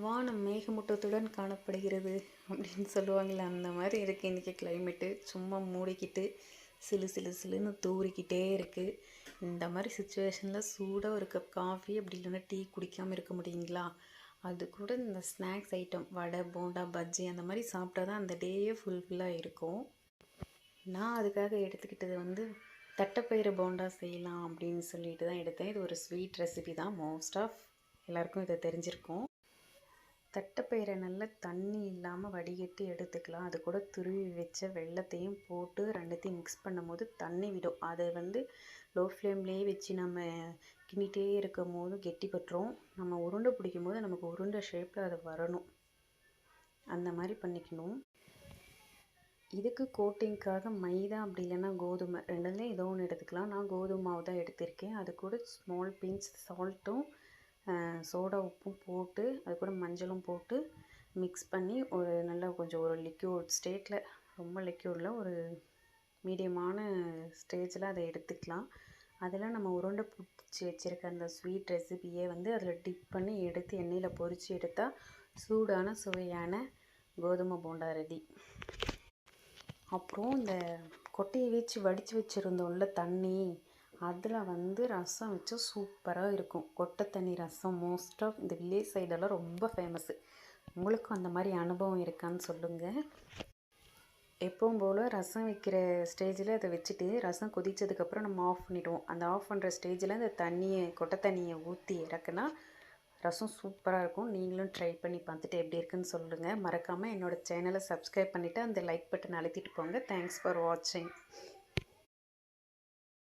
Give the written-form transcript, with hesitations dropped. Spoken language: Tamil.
வானம் மேகமூட்டத்துடன் காணப்படுகிறது அப்படின்னு சொல்லுவாங்கள்ல, அந்த மாதிரி இருக்குது இன்றைக்கி கிளைமேட்டு. சும்மா மூடிக்கிட்டு சிலு சிலு சிலுன்னு தூறிக்கிட்டே இருக்குது. இந்த மாதிரி சுச்சுவேஷனில் சூடாக ஒரு கப் காஃபி அப்படி இல்லைன்னா டீ குடிக்காமல் இருக்க முடியுங்களா? அது கூட இந்த ஸ்நாக்ஸ் ஐட்டம் வடை, போண்டா, பஜ்ஜி அந்த மாதிரி சாப்பிட்டா தான் அந்த டேயே ஃபுல்ஃபில்லாக இருக்கும். நான் அதுக்காக எடுத்துக்கிட்டது வந்து தட்டைப்பயிறு போண்டா செய்யலாம் அப்படின்னு சொல்லிட்டு தான் எடுத்தேன். இது ஒரு ஸ்வீட் ரெசிபி தான். மோஸ்ட் ஆஃப் எல்லாருக்கும் இதை தெரிஞ்சிருக்கும். தட்டைப்பயிரை நல்லா தண்ணி இல்லாமல் வடிகட்டி எடுத்துக்கலாம். அது கூட துருவி வச்ச வெல்லத்தையும் போட்டு ரெண்டுத்தையும் மிக்ஸ் பண்ணும்போது தண்ணி விடும். அதை வந்து லோ ஃப்ளேம்லேயே வச்சு நம்ம கிண்டிகிட்டே இருக்கும் போது கெட்டி பட்டுரும். நம்ம உருண்டை பிடிக்கும் போது நமக்கு உருண்டை ஷேப்பில் அது வரணும். அந்த மாதிரி பண்ணிக்கணும். இதுக்கு கோட்டிங்க்காக மைதா அப்படி இல்லைன்னா கோதுமை ரெண்டுலேயும் ஏதோ ஒன்று எடுத்துக்கலாம். நான் கோதுமை மாவு தான் எடுத்திருக்கேன். அது கூட ஸ்மால் பிஞ்ச் சால்ட்டும் சோடா உப்பும் போட்டு அது கூட மஞ்சளும் போட்டு மிக்ஸ் பண்ணி ஒரு நல்லா கொஞ்சம் ஒரு லிக்யூட் ஸ்டேட்டில், ரொம்ப லிக்யூடில் ஒரு மீடியமான ஸ்டேஜில் அதை எடுத்துக்கலாம். அதில் நம்ம உருண்டை பிடிச்சி வச்சுருக்க அந்த ஸ்வீட் ரெசிபியை வந்து அதில் டிப் பண்ணி எடுத்து எண்ணெயில் பொரித்து எடுத்தால் சூடான சுவையான கோதுமை போண்டா ரெடி. அப்புறம் இந்த கொட்டையை வச்சு வடித்து வச்சுருந்தோம்ல தண்ணி, அதில் வந்து ரசம் வச்சா சூப்பராக இருக்கும். கொட்டை தண்ணி ரசம் மோஸ்ட் ஆஃப் இந்த வில்லேஜ் சைடெல்லாம் ரொம்ப ஃபேமஸ்ஸு. உங்களுக்கும் அந்த மாதிரி அனுபவம் இருக்கான்னு சொல்லுங்கள். எப்பவும் போல் ரசம் வைக்கிற ஸ்டேஜில் அதை வச்சுட்டு ரசம் கொதித்ததுக்கப்புறம் நம்ம ஆஃப் பண்ணிவிடுவோம். அந்த ஆஃப் பண்ணுற ஸ்டேஜில் அந்த கொட்டை தண்ணியை ஊற்றி இறக்குனா ரசம் சூப்பராக இருக்கும். நீங்களும் ட்ரை பண்ணி பார்த்துட்டு எப்படி இருக்குன்னு சொல்லுங்கள். மறக்காமல் என்னோடய சேனலை சப்ஸ்கிரைப் பண்ணிவிட்டு அந்த லைக் பட்டன் அழுத்திட்டு போங்க. தேங்க்ஸ் ஃபார் வாட்சிங்.